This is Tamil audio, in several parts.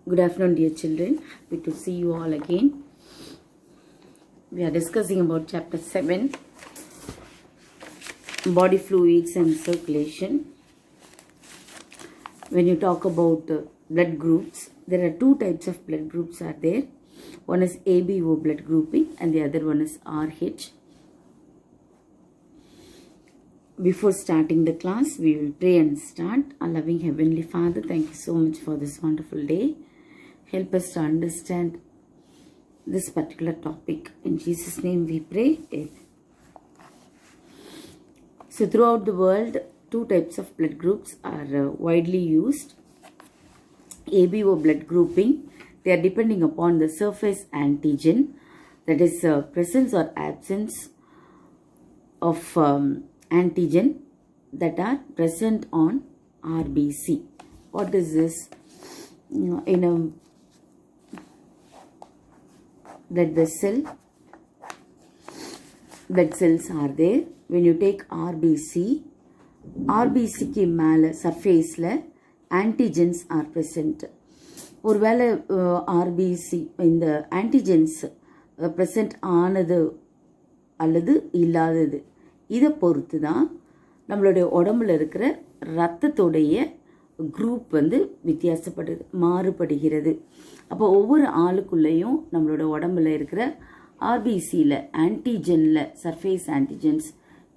Good afternoon, dear children. Good to see you all again. We are discussing about chapter 7, body fluids and circulation. When you talk about blood groups, there are two types of blood groups are there. One is ABO blood grouping and the other one is RH. Before starting the class, we will pray and start. Our loving Heavenly Father, thank you so much for this wonderful day. Help us to understand this particular topic. In Jesus' name we pray. Amen. So throughout the world, two types of blood groups are widely used. ABO blood grouping, they are depending upon the surface antigen, that is presence or absence of antigen that are present on RBC. What is this? In a blood vessel, blood cells are there. When you take RBC ki மேல surfaceல antigens are present. ஒருவேளை RBC இந்த antigens present ஆனது அல்லது இல்லாதது இதை பொறுத்து தான் நம்மளுடைய உடம்புல இருக்கிற ரத்தத்தோடைய குரூப் வித்தியாசப்படுது, மாறுபடுகிறது. அப்போ ஒவ்வொரு ஆளுக்குள்ளேயும் நம்மளோட உடம்புல இருக்கிற ஆர்பிசியில் ஆன்டிஜெனில் சர்ஃபேஸ் ஆன்டிஜென்ஸ்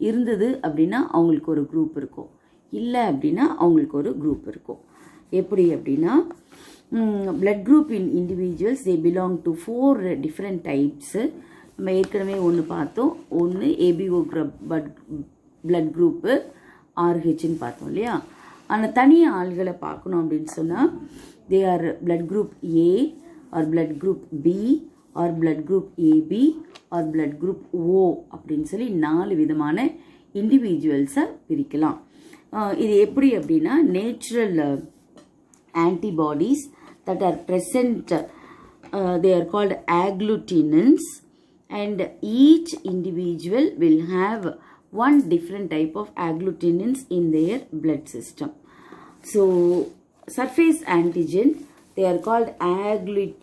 இருந்தது அப்படின்னா அவங்களுக்கு ஒரு குரூப் இருக்கும், இல்லை அப்படின்னா அவங்களுக்கு ஒரு குரூப் இருக்கும். எப்படி அப்படின்னா blood group in individuals they belong to 4 different types. நம்ம ஏற்கனவே ஒன்று பார்த்தோம். ஒன்று ஏபிஓ பிளட் குரூப்பு, ஆர்ஹெச்ன்னு பார்த்தோம் இல்லையா. ஆனால் தனியாக ஆள்களை பார்க்கணும் அப்படின்னு சொன்னால் they are blood group A or blood group B or blood group AB or blood group O அப்படின்னு சொல்லி 4 விதமான இண்டிவிஜுவல்ஸை பிரிக்கலாம். இது எப்படி அப்படின்னா natural antibodies that are present, they are called agglutinins, and each individual will have one different type of agglutinins in their blood system. So surface antigen, they are called agglutinogen,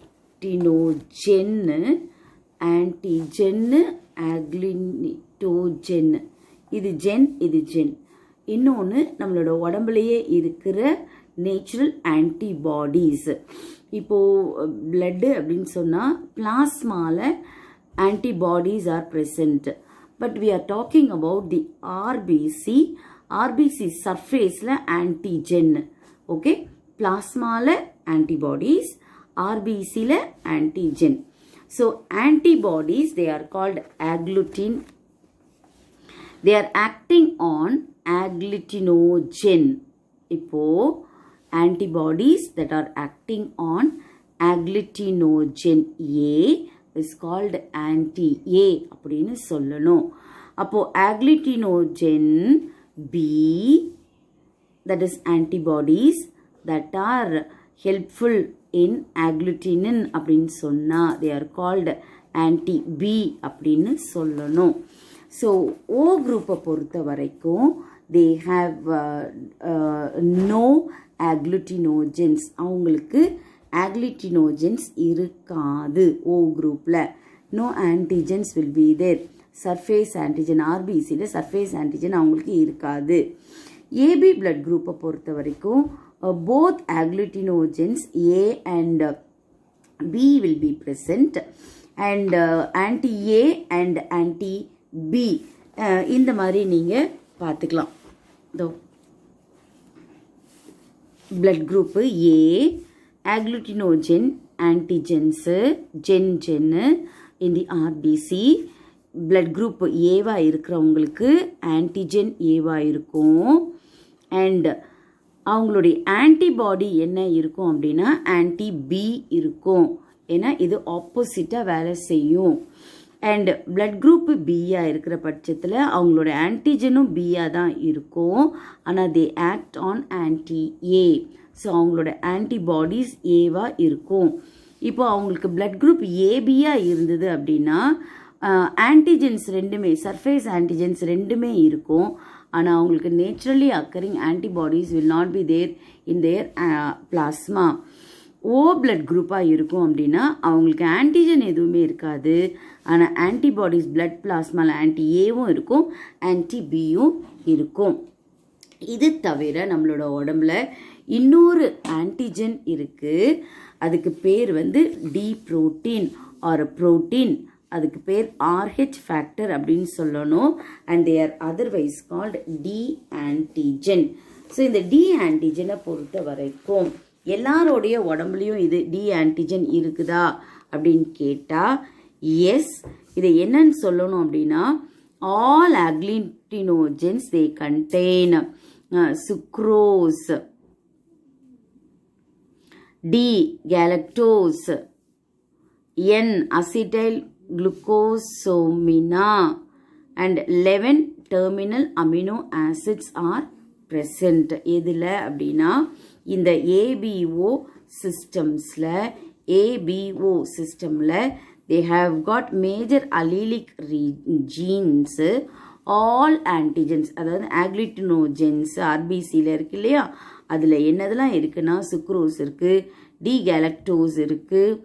antigen, agglutinogen. இது ஜென், இது ஜென். இன்னொன்று நம்மளோட உடம்புலையே இருக்கிற நேச்சுரல் ஆன்டிபாடிஸ். இப்போது பிளட்டு அப்படின்னு சொன்னால் பிளாஸ்மாவில் antibodies are present, but we are talking about the RBC surface la antigen. Okay, plasma la antibodies, RBC la antigen. So antibodies, they are called agglutin. They are acting on agglutinogen. Ipo antibodies that are acting on agglutinogen A is called anti-A அப்படின்னு சொல்லணும். அப்போ agglutinogen B, that is antibodies that are helpful in agglutinin அப்படின்னு சொன்னா they are called anti-B அப்படின்னு சொல்லணும். ஸோ O குரூப்பை பொறுத்த வரைக்கும் they have no agglutinogens. அவங்களுக்கு agglutinogens இருக்காது. O குரூப்பில் no antigens will be there. surface antigen RBCல surface antigen அவங்களுக்கு இருக்காது. AB blood குரூப்பை பொறுத்த வரைக்கும் both agglutinogens A and B will be present, and anti-A and anti-B இந்த மாதிரி நீங்கள் பார்த்துக்கலாம். blood group A agglutinogen antigens gen in the RBC. blood group ஏவா இருக்கிறவங்களுக்கு ஆன்டிஜென் ஏவா இருக்கும், அண்ட் அவங்களுடைய ஆன்டிபாடி என்ன இருக்கும் அப்படின்னா ஆன்டி-பி இருக்கும். ஏன்னா இது ஆப்போசிட்டாக வேலை செய்யும். அண்ட் பிளட் குரூப்பு பியா இருக்கிற பட்சத்தில் அவங்களோட ஆன்டிஜனும் பியா தான் இருக்கும், ஆனால் தே ஆக்ட் ஆன் ஆன்டி-ஏ. ஸோ அவங்களோட ஆன்டிபாடிஸ் ஏவா இருக்கும். இப்போ அவங்களுக்கு பிளட் குரூப் ஏபியா இருந்தது அப்படின்னா ஆன்டிஜென்ஸ் ரெண்டுமே, சர்ஃபேஸ் ஆன்டிஜென்ஸ் ரெண்டுமே இருக்கும், ஆனால் அவங்களுக்கு naturally occurring antibodies will not be there in their plasma. O blood குரூப்பாக இருக்கும் அப்படின்னா அவங்களுக்கு ஆன்டிஜன் எதுவுமே இருக்காது. ஆனால் ஆன்டிபாடிஸ் பிளட் பிளாஸ்மாவில் ஆன்டி ஏவும் இருக்கும், ஆன்டி பியும் இருக்கும். இது தவிர நம்மளோட உடம்புல இன்னொரு ஆன்டிஜன் இருக்குது. அதுக்கு பேர் வந்து டி புரோட்டீன் ஆர் புரோட்டீன். அதுக்கு பேர் RH ஃபேக்டர் அப்படின்னு சொல்லணும். And they are otherwise called D antigen. So இந்த டி ஆன்டிஜனை பொறுத்த வரைக்கும் எல்லாரோடைய உடம்புலையும் இது டி ஆன்டிஜன் இருக்குதா அப்படின்னு கேட்டால் எஸ். இதை என்னன்னு சொல்லணும் அப்படின்னா all agglutinogens they contain sucrose, D-galactose, N-acetyl glucosamina and 11 terminal amino acids are present. எதில் அப்படின்னா இந்த ABO சிஸ்டமில் they have got major allelic genes. all antigens அதாவது agglutinogens RBCல இருக்கு இல்லையா, அதில் என்னதெல்லாம் இருக்குன்னா சுக்ரோஸ் இருக்குது, டி கேலக்டோஸ் இருக்குது,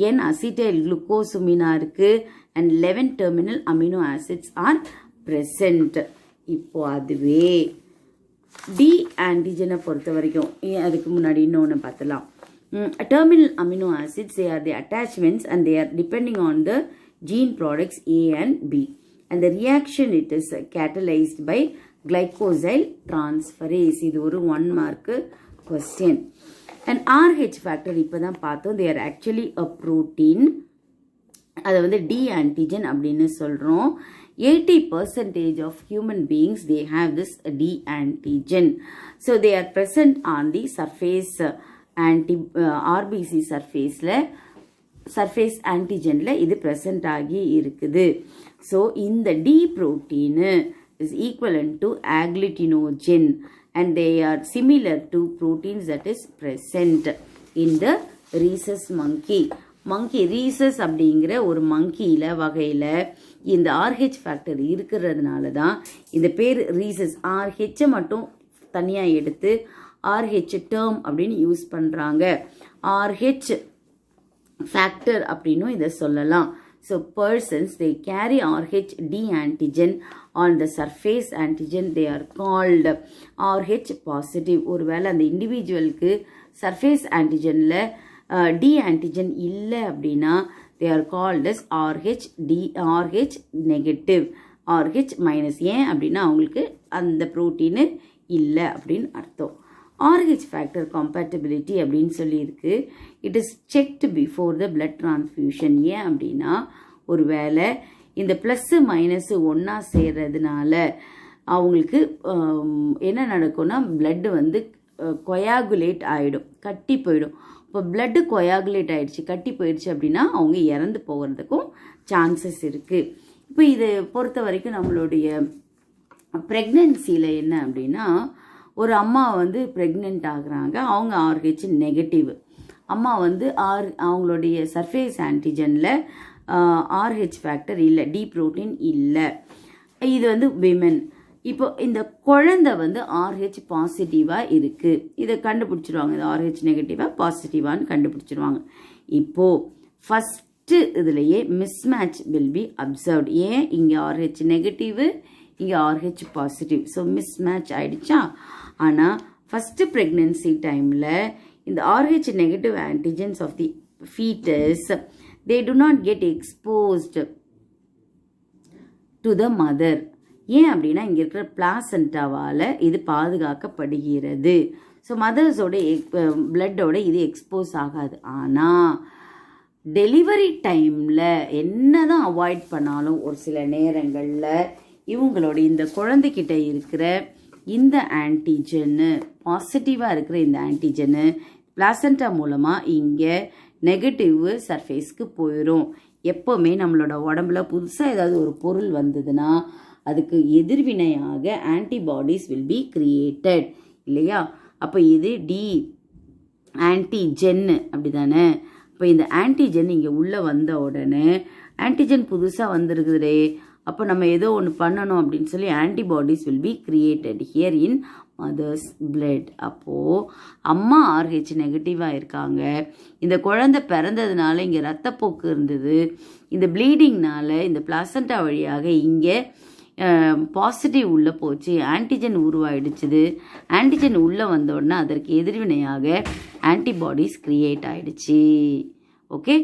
என் அசிட்டைல் குளுக்கோசுமினா இருக்குது, and 11 terminal amino acids are present. இப்போ அதுவே டி ஆன்டிஜனை பொறுத்த வரைக்கும் அதுக்கு முன்னாடி இன்னொன்று பார்த்தலாம். Terminal amino acids, they are the attachments and they are depending on the gene products A and B. And the reaction it is catalyzed by glycosyl transferase. இது ஒரு 1 mark question. And RH factor இப்போ தான் பார்த்தோம். They are actually a protein. அதை வந்து டி ஆன்டிஜன் அப்படின்னு சொல்கிறோம். 80% of human beings they have this D antigen. So they are present on the surface RBC surface ஆன்டிஜனில் இது ப்ரெசண்ட் ஆகி இருக்குது. ஸோ இந்த D protein is equivalent to agglutinogen and they are similar to proteins that is present in the rhesus monkey. Rhesus அப்படிங்கிற ஒரு மங்கியில் வகையில் இந்த RH ஃபேக்டர் இருக்கிறதுனால தான் இந்த பேர் ரீசஸ். RH மட்டும் தனியாக எடுத்து RH டேர்ம் அப்படின்னு யூஸ் பண்ணுறாங்க. RH ஃபேக்டர் அப்படின்னும் இதை சொல்லலாம். So persons they carry RH D antigen on the surface antigen, they are called RH positive. ஒருவேளை அந்த இண்டிவிஜுவலுக்கு சர்ஃபேஸ் ஆன்டிஜனில் டி ஆன்டிஜன் இல்லை அப்படின்னா they are called as RH negative, RH minus. ஏன் அப்படின்னா அவங்களுக்கு அந்த ப்ரோட்டீனு இல்லை அப்படின்னு அர்த்தம். RH factor compatibility அப்படின்னு சொல்லியிருக்கு. It is checked before the blood transfusion. ஏன் அப்படின்னா ஒருவேளை இந்த ப்ளஸ்ஸு மைனஸு ஒன்றா சேர்றதுனால அவங்களுக்கு என்ன நடக்கும்னா பிளட்டு வந்து கொயாகுலேட் ஆகிடும், கட்டி போயிடும். இப்போ பிளட்டு கொயாகுலேட் ஆகிடுச்சு, கட்டி போயிடுச்சு அப்படின்னா அவங்க இறந்து போகிறதுக்கும் சான்சஸ் இருக்குது. இப்போ இதை பொறுத்த வரைக்கும் நம்மளுடைய ப்ரெக்னென்சியில் என்ன அப்படின்னா ஒரு அம்மா வந்து ப்ரெக்னென்ட் ஆகுறாங்க, அவங்க RH நெகட்டிவ். அம்மா வந்து அவங்களுடைய சர்ஃபேஸ் ஆன்டிஜனில் RH ஃபேக்டர் இல்லை, டி ப்ரோட்டீன் இல்லை. இது வந்து விமென். இப்போ இந்த குழந்தை வந்து RH பாசிட்டிவாக இருக்குது, இதை கண்டுபிடிச்சிருவாங்க. இது RH நெகட்டிவாக பாசிட்டிவான்னு கண்டுபிடிச்சிருவாங்க. இப்போது ஃபஸ்ட்டு இதுலேயே மிஸ்மேட்ச் வில் பி அப்சர்வ்ட். ஏன் இங்கே RH நெகட்டிவ், இங்கே RH பாசிட்டிவ். ஸோ மிஸ்மேட்ச் ஆகிடுச்சா. ஆனால் ஃபஸ்ட்டு ப்ரெக்னென்சி டைமில் இந்த RH negative antigens of the foetus they do not get exposed to the mother. ஏன் அப்படின்னா இங்கே இருக்கிற பிளாசண்டாவால் இது பாதுகாக்கப்படுகிறது. ஸோ மதர்ஸோட பிளட்டோட இது எக்ஸ்போஸ் ஆகாது. ஆனால் டெலிவரி டைமில் என்ன தான் அவாய்ட் பண்ணாலும் ஒரு சில நேரங்களில் இவங்களோட இந்த குழந்தைகிட்ட இருக்கிற இந்த ஆன்டிஜனு பாசிட்டிவாக இருக்கிற இந்த ஆன்டிஜனு பிளாசண்டா மூலமாக இங்கே நெகட்டிவ் சர்ஃபேஸ்க்கு போயிடும். எப்போவுமே நம்மளோட உடம்புல புதுசாக ஏதாவது ஒரு பொருள் வந்ததுன்னா அதுக்கு எதிர்வினையாக ஆன்டிபாடிஸ் வில் பி கிரியேட்டட் இல்லையா. அப்போ இது டி ஆன்டிஜென்னு அப்படி தானே. இப்போ இந்த ஆன்டிஜென் இங்கே உள்ளே வந்த உடனே ஆன்டிஜென் புதுசாக வந்திருக்குதே, அப்போ நம்ம ஏதோ ஒன்று பண்ணணும் அப்படின்னு சொல்லி antibodies will be created here in mother's blood. அப்போது அம்மா RH நெகட்டிவாக இருக்காங்க, இந்த குழந்தை பிறந்ததுனால இங்கே ரத்தப்போக்கு இருந்தது, இந்த ப்ளீடிங்னால இந்த பிளாசண்டா வழியாக இங்கே பாசிட்டிவ் உள்ளே போச்சு, ஆன்டிஜன் உருவாயிடுச்சுது. ஆன்டிஜன் உள்ளே வந்தோடனே அதற்கு எதிர்வினையாக ஆன்டிபாடிஸ் கிரியேட் ஆகிடுச்சு. ஓகே,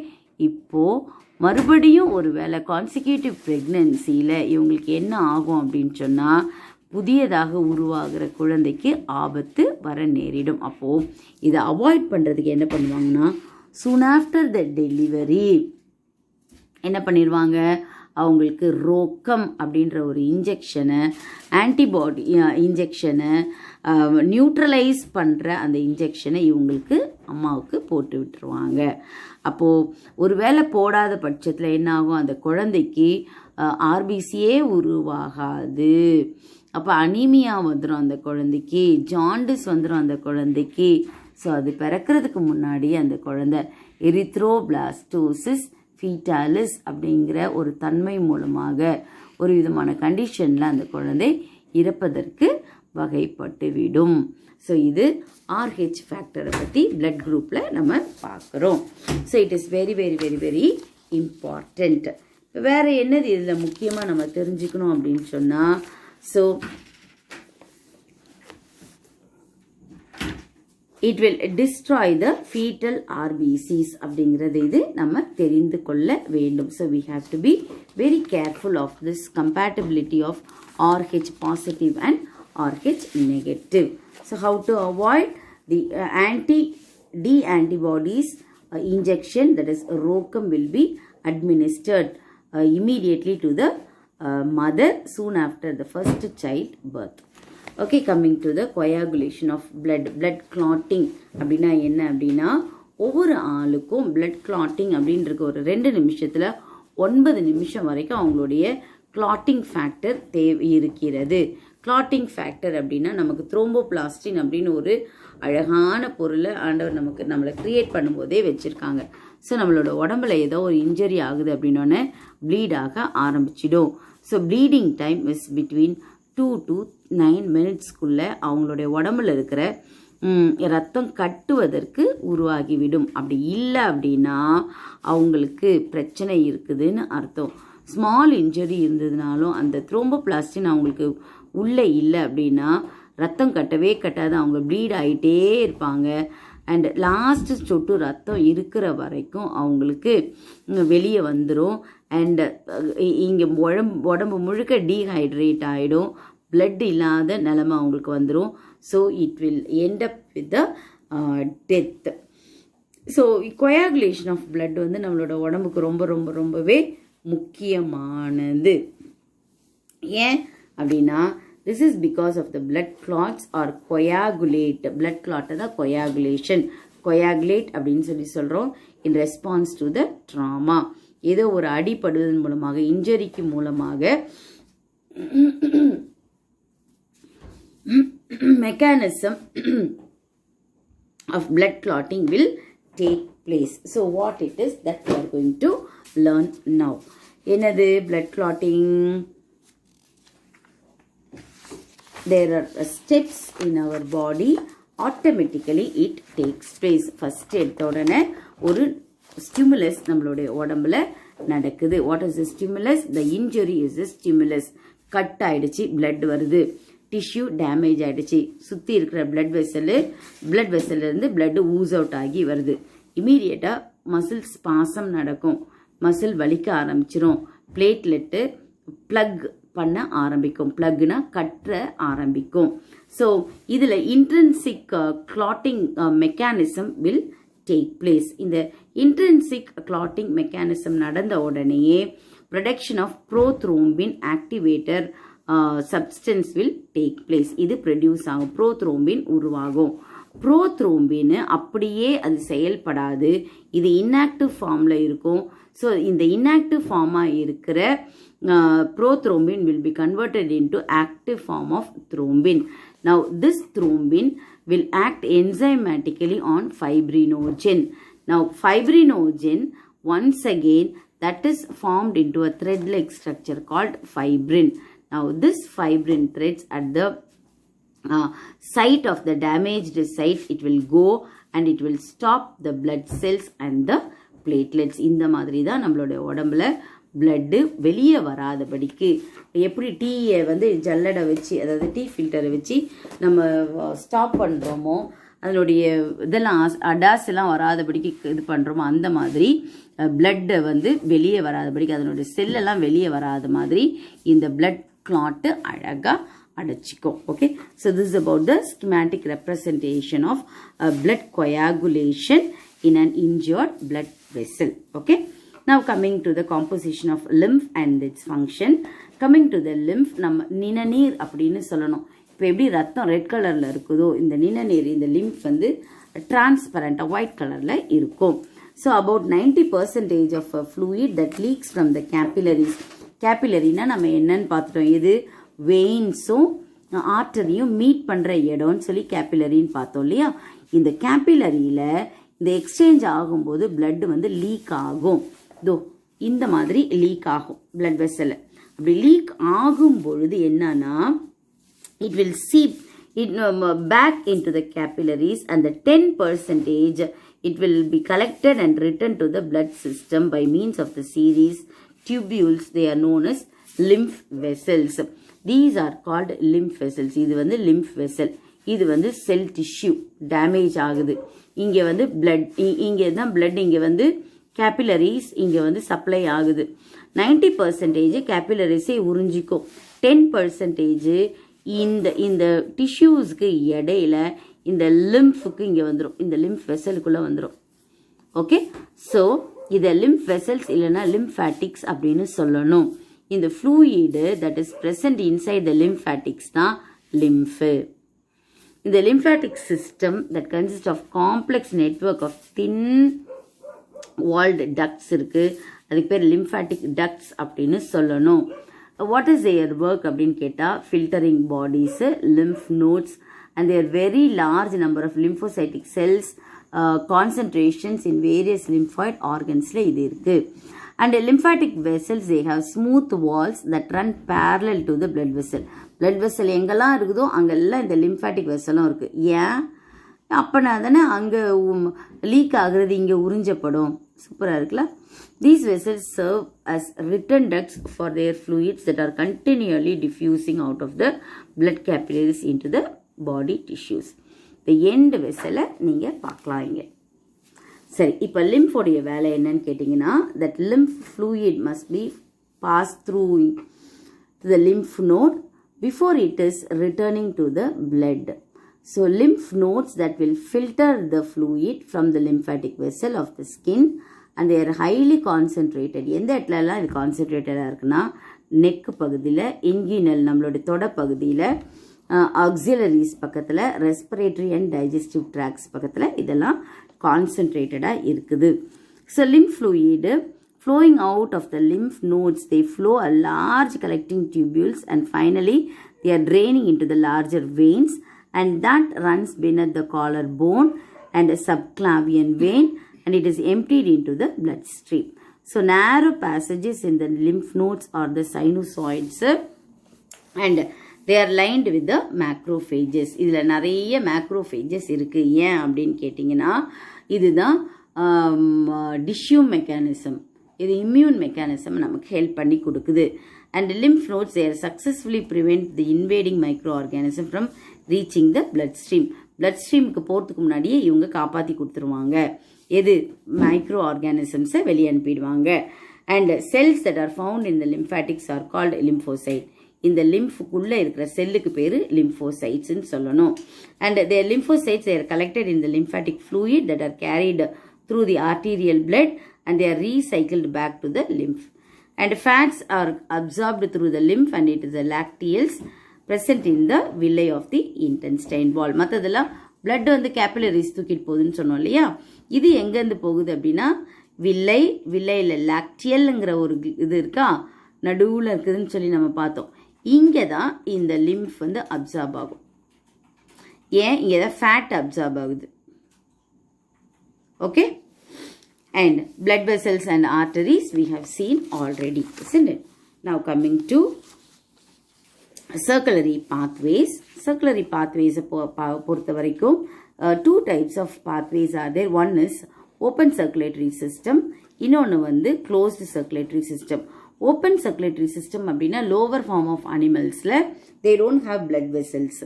இப்போது மறுபடியும் ஒரு வேளை கான்சிக்யூட்டிவ் ப்ரெக்னன்சியில் இவங்களுக்கு என்ன ஆகும் அப்படின்னு சொன்னால், புதியதாக உருவாகிற குழந்தைக்கு ஆபத்து வர நேரிடும். அப்போது இதை அவாய்ட் பண்ணுறதுக்கு என்ன பண்ணுவாங்கன்னா, சூன் ஆஃப்டர் த டெலிவரி என்ன பண்ணிடுவாங்க, அவங்களுக்கு ரோக்கம் அப்படின்ற ஒரு இன்ஜெக்ஷனை, ஆன்டிபாடி இன்ஜெக்ஷனை, நியூட்ரலைஸ் பண்ணுற அந்த இன்ஜெக்ஷனை இவங்களுக்கு அம்மாவுக்கு போட்டு விட்டுருவாங்க. அப்போது ஒரு வேளை போடாத பட்சத்தில் என்ன ஆகும், அந்த குழந்தைக்கு ஆர்பிசியே உருவாகாது. அப்போ அனீமியா வந்துடும் அந்த குழந்தைக்கு, ஜாண்டிஸ் வந்துடும் அந்த குழந்தைக்கு. ஸோ அது பிறக்கிறதுக்கு முன்னாடி அந்த குழந்தை எரித்ரோபிளாஸ்டோசிஸ் ஃபீட்டாலிஸ் அப்படிங்கிற ஒரு தன்மை மூலமாக ஒரு விதமான கண்டிஷனில் அந்த குழந்தை இறப்பதற்கு வகைப்பட்டு விடும். ஸோ இது RH ஃபேக்டரை பற்றி பிளட் குரூப்பில் நம்ம பார்க்குறோம். So it is very very very very important. வேறு என்னது இதில் முக்கியமாக நம்ம தெரிஞ்சுக்கணும் அப்படின்னு சொன்னால், so it will destroy the fetal RBCs அப்படிங்கிறது இது நம்ம தெரிந்து கொள்ள வேண்டும். So we have to be very careful of this compatibility of RH positive and RH negative. So how to avoid the anti-D antibodies injection, that is ROCM, will be administered immediately to the mother soon after the first child birth. Okay, coming to the coagulation of blood clotting அப்படின்னா என்ன அப்படின்னா, ஒவ்வொரு ஆளுக்கும் blood clotting அப்படின்றது ஒரு 2 நிமிஷத்தில் 9 நிமிஷம் வரைக்கும் அவங்களுடைய clotting factor தேவை இருக்கிறது. clotting factor அப்படின்னா நமக்கு த்ரோம்போபிளாஸ்டின் அப்படின்னு ஒரு அழகான பொருளை ஆண்டவர் நம்மளை கிரியேட் பண்ணும்போதே வச்சுருக்காங்க. ஸோ நம்மளோட உடம்புல ஏதோ ஒரு இன்ஜரி ஆகுது அப்படின்னோடனே ப்ளீட் ஆக ஆரம்பிச்சிடும். So bleeding time is between 2 to 9 மினிட்ஸ்க்குள்ளே அவங்களுடைய உடம்புல இருக்கிற ரத்தம் கட்டுவதற்கு உருவாகிவிடும். அப்படி இல்லை அப்படின்னா அவங்களுக்கு பிரச்சனை இருக்குதுன்னு அர்த்தம். ஸ்மால் இன்ஜரி இருந்ததுனாலும் அந்த த்ரோம்போபிளாஸ்டின் அவங்களுக்கு உள்ளே இல்லை அப்படின்னா ரத்தம் கட்டவே கட்டாது, அவங்க ப்ளீட் ஆகிட்டே இருப்பாங்க. அண்ட் லாஸ்ட்டு சொட்டு ரத்தம் இருக்கிற வரைக்கும் அவங்களுக்கு வெளியே வந்துடும். அண்டு இங்கே உடம்பு முழுக்க டீஹைட்ரேட் ஆகிடும், பிளட் இல்லாத நிலைமை அவங்களுக்கு வந்துடும். So it will end up with the death. So coagulation of blood வந்து நம்மளோட உடம்புக்கு ரொம்ப ரொம்ப ரொம்பவே முக்கியமானது. ஏன் அப்படின்னா, this is because of the blood clots or coagulate. blood clot தான் coagulation. coagulate அப்படின்னு சொல்கிறோம் in response to the trauma. ஏதோ ஒரு அடிபடுவதன் மூலமாக, இன்ஜரிக்கு மூலமாக mechanism of blood clotting will take place. So what it is that we are going to learn now. என்னது blood clotting? There are steps in our body, automatically it takes place. First எடுத்த உடனே ஒரு stimulus நம்மளுடைய உடம்புல நடக்குது. What is the stimulus? The injury is the stimulus. Cut ஆயிடுச்சு, பிளட் வருது, டிஷ்யூ டேமேஜ் ஆகிடுச்சு, சுற்றி இருக்கிற பிளட் வெசல்லேருந்து பிளட் ஊஸ் அவுட் ஆகி வருது. இமீடியட்டாக மசில் ஸ்பாசம் நடக்கும், மசில் வலிக்க ஆரம்பிச்சிரும், பிளேட்லெட்டு ப்ளக் பண்ண ஆரம்பிக்கும், ப்ளக்னா கற்ற ஆரம்பிக்கும். ஸோ இதில் intrinsic clotting mechanism will take place. இந்த இன்ட்ரின்சிக் கிளாட்டிங் மெக்கானிசம் நடந்த உடனேயே production of prothrombin activator substance will take place. இது ப்ரொடியூஸ் ஆகும், ப்ரோத்ரோம்பின் உருவாகும். ப்ரோத்ரோம்பின் அப்படியே அது செயல்படாது, இது இன்ஆக்டிவ் ஃபார்மில் இருக்கும். ஸோ இந்த இன்ஆக்டிவ் ஃபார்மாக இருக்கிற prothrombin will be converted into active form of thrombin. Now this thrombin will act enzymatically on fibrinogen. Now fibrinogen once again that is formed into a thread-like structure called fibrin. Now this fibrin threads at the site of the damaged site, it will go and it will stop the blood cells and the platelets. இந்த மாதிரி தான் நம்மளோட உடம்புல blood வெளியே வராதபடிக்கு எப்படி டீயை வந்து ஜல்லடை வச்சு, அதாவது டீ ஃபில்டரை வச்சு நம்ம ஸ்டாப் பண்ணுறோமோ, அதனுடைய இதெல்லாம் அடாஸ் எல்லாம் வராதபடிக்கு இது பண்ணுறோமோ, அந்த மாதிரி பிளட்டை வந்து வெளியே வராதபடிக்கு, அதனுடைய செல்லெல்லாம் வெளியே வராத மாதிரி இந்த பிளட் கிளாட்டு அழகாக அடைச்சிக்கும். Okay, so this is about the schematic representation of blood coagulation in an injured blood vessel. Okay, now coming to the composition of lymph and its function. Coming to the lymph, நம்ம நிணநீர் அப்படின்னு சொல்லணும். இப்போ எப்படி ரத்தம் ரெட் கலரில் இருக்குதோ, இந்த நிணநீர், இந்த லிம்ஃப் வந்து டிரான்ஸ்பரண்டாக ஒயிட் கலரில் இருக்கும். So about 90% of fluid that leaks from the capillaries. கேபிலரினா நம்ம என்னன்னு பார்த்துட்டோம், இது வெயின்ஸும் ஆர்டரியும் மீட் பண்ணுற இடம்னு சொல்லி கேபிலரின்னு பார்த்தோம் இல்லையா. இந்த கேபிலரியில் இந்த எக்ஸ்சேஞ்ச் ஆகும்போது பிளட் வந்து லீக் ஆகும். இதோ இந்த மாதிரி லீக் ஆகும் பிளட் வெசல். அப்படி லீக் ஆகும் பொழுது என்னன்னா, it will seep it back into the capillaries, and the 10% it will be collected and returned to the blood system by means of the series tubules. They are known as lymph vessels. These are called lymph vessels. இது வந்து lymph vessel. இது வந்து செல் டிஷ்யூ டேமேஜ் ஆகுது. இங்கே வந்து பிளட், இங்கே தான் பிளட், இங்கே வந்து கேபிலரிஸ், இங்கே வந்து சப்ளை ஆகுது. 90% கேபிலரிஸை உறிஞ்சிக்கும். 10% இந்த டிஷ்யூஸ்க்கு இடையில இந்த லிம்ஃபுக்கு இங்கே வந்துடும், இந்த லிம்ஃப் வெசலுக்குள்ளே வந்துடும். ஓகே, ஸோ இதை லிம்ஃப் வெசல்ஸ் இல்லைன்னா லிம்ஃபேட்டிக்ஸ் அப்படின்னு சொல்லணும். இந்த fluid that is present inside the lymphatics தான் லிம்ஃபு. இந்த lymphatic system that consists of complex network of thin walled ducts இருக்கு, அதுக்கு பேர் lymphatic ducts அப்படின்னு சொல்லணும். What is their work அப்படின்னு கேட்டால், filtering bodies, lymph nodes, and their very large number of lymphocytic cells, concentrations in various lymphoid organsல இது இருக்கு. And lymphatic vessels, they have smooth walls that run parallel to the blood vessel. blood vessel எங்கெல்லாம் இருக்குதோ அங்கெல்லாம் இந்த lymphatic vesselம் இருக்கு. ஏன் அப்பனா தானே அங்கே லீக் ஆகுறது இங்கே உறிஞ்சப்படும். சூப்பராக இருக்குல்ல. These vessels serve as return ducts for their fluids that are continually diffusing out of the blood capillaries into the body tissues. The end vessel நீங்கள் பார்க்கலாம் இங்கே. சரி, இப்போ லிம்ஃபோடைய வேலை என்னன்னு கேட்டிங்கன்னா, that lymph fluid must be passed through to the lymph node before it is returning to the blood. So lymph nodes that will filter the fluid from the lymphatic vessel of the skin, and they are highly concentrated. எந்த இடத்துலலாம் இது கான்சென்ட்ரேட்டடாக இருக்குன்னா, நெக் பகுதியில், இன்கினல் நம்மளோட தொட பகுதியில், ஆக்சிலரிஸ் பக்கத்தில், ரெஸ்பிரேட்டரி அண்ட் டைஜஸ்டிவ் ட்ராக்ஸ் பக்கத்தில் இதெல்லாம் கான்சென்ட்ரேட்டடாக இருக்குது. So lymph fluid flowing out of the lymph nodes, they flow a large collecting tubules, and finally they are draining into the larger veins, and that runs beneath the collarbone and a subclavian vein, and it is emptied into the bloodstream. So narrow passages in the lymph nodes are the sinusoids, and they are lined with the macrophages. இதில் நிறைய macrophages இருக்குது. ஏன் அப்படின்னு கேட்டிங்கன்னா, இதுதான் டிஷ்யூ மெக்கானிசம், இது இம்யூன் மெக்கானிசம் நமக்கு ஹெல்ப் பண்ணி கொடுக்குது. And lymph nodes, they successfully prevent the invading microorganism from reaching the bloodstream. bloodstreamக்கு போகிறதுக்கு முன்னாடியே இவங்க காப்பாற்றி கொடுத்துருவாங்க. எது மைக்ரோ ஆர்கானிசம்ஸை வெளியே அனுப்பிடுவாங்க. And cells that are found in the lymphatics are called lymphocyte. இந்த லிம்ஃபுக்குள்ளே இருக்கிற செல்லுக்கு பேர் லிம்ஃபோசைட்ஸ்ன்னு சொல்லணும். And their lymphocytes, they are collected in the lymphatic fluid that are carried through the arterial blood, and they are recycled back to the lymph. And fats are absorbed through the lymph, and it is the lacteals present in the villi of the intestine wall. மற்றதெல்லாம் blood வந்து கேபிலரிஸ் தூக்கிட்டு போகுதுன்னு சொன்னோம் இல்லையா. இது எங்கேருந்து போகுது அப்படின்னா, வில்லையில் லாக்டியல்ங்கிற ஒரு இது இருக்கா, நடுவில் இருக்குதுன்னு சொல்லி நம்ம பார்த்தோம். இங்கே தான் இந்த லிம்ஃப் வந்து அப்சார்ப் ஆகும். ஏன் இங்கே தான் ஃபேட் அப்சார்ப் ஆகுது. Okay, and blood vessels and arteries we have seen already, isn't it? Now coming to circulatory pathways. Circulatory pathways பொறுத்த வரைக்கும் two types of pathways are there. One is open circulatory system, இன்னொன்று வந்து closed circulatory system. Open circulatory system அப்படின்னா lower form of animalsல they don't have blood vessels.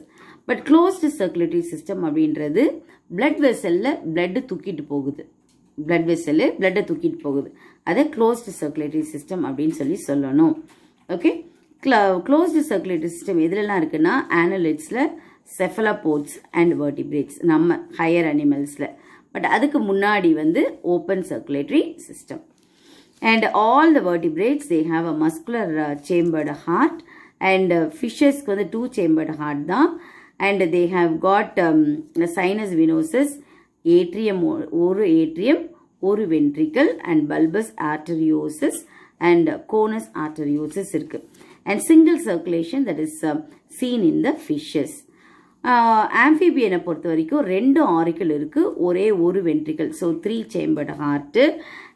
But closed circulatory system அப்படின்றது blood vesselல blood தூக்கிட்டு போகுது. blood vessel blood தூக்கிட்டு போகுது. அதை closed circulatory system அப்படின்னு சொல்லணும். ஓகே, closed circulatory system எதுலலாம் இருக்குன்னா annelidsல, cephalopods and vertebrates நம்ம higher animalsல. பட் அதுக்கு முன்னாடி வந்து open circulatory system. And all the vertebrates they have a muscular chambered heart, and fishes வந்து two chambered heart தான், and they have got sinus venosus, atrium ஒரு atrium ஒரு ventricle, and bulbous arteriosus and conus arteriosus இருக்கு. And single circulation that is seen in the fishes. Amphibian பொறுத்த வரைக்கும் ரெண்டு auricle இருக்கு, ஒரே ஒரு ventricle, so 3 chambered heart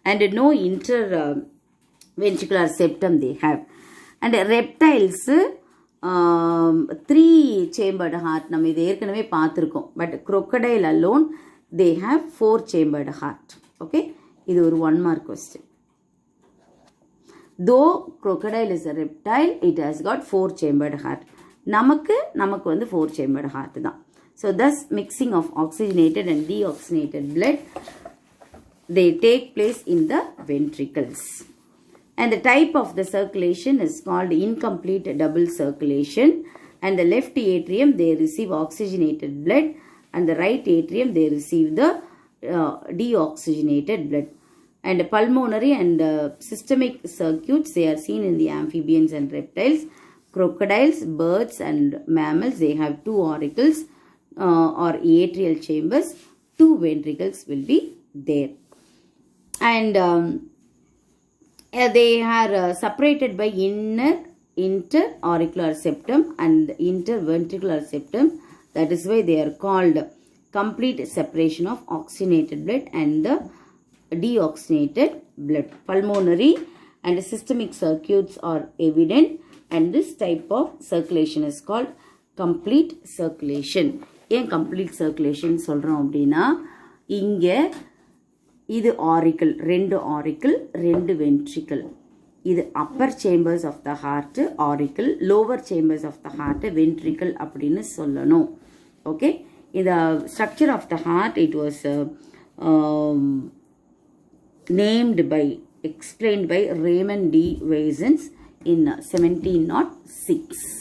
and no interventricular septum they have. And reptiles 3 chambered heart நம்ம இது ஏற்கனவே பார்த்திருக்கோம். But crocodile alone they have 4 chambered heart. Okay, இது ஒரு 1 mark question. Though crocodile is a reptile, it has got 4 chambered heart. நமக்கு வந்து 4 chambered heart தான். So thus mixing of oxygenated and deoxygenated blood they take place in the ventricles. And the type of the circulation is called incomplete double circulation. And the left atrium they receive oxygenated blood, and the right atrium they receive the deoxygenated blood. And pulmonary and systemic circuits they are seen in the amphibians and reptiles. Crocodiles, birds and mammals they have 2 auricles or atrial chambers, 2 ventricles will be there. And they are separated by interauricular septum and interventricular septum. That is why they are called complete separation of oxygenated blood and the deoxygenated blood. Pulmonary and systemic circuits are evident, and this type of circulation is called complete circulation. ஏன் complete circulation சொல்றோம் அப்படின்னா, இங்க இது auricle, 2 auricle, 2 ventricle. இது upper chambers of the heart auricle, lower chambers of the heart ventricle அப்படின்னு சொல்லணும். Okay, the structure of the heart it was explained by Raymond D. Weisens in 1706.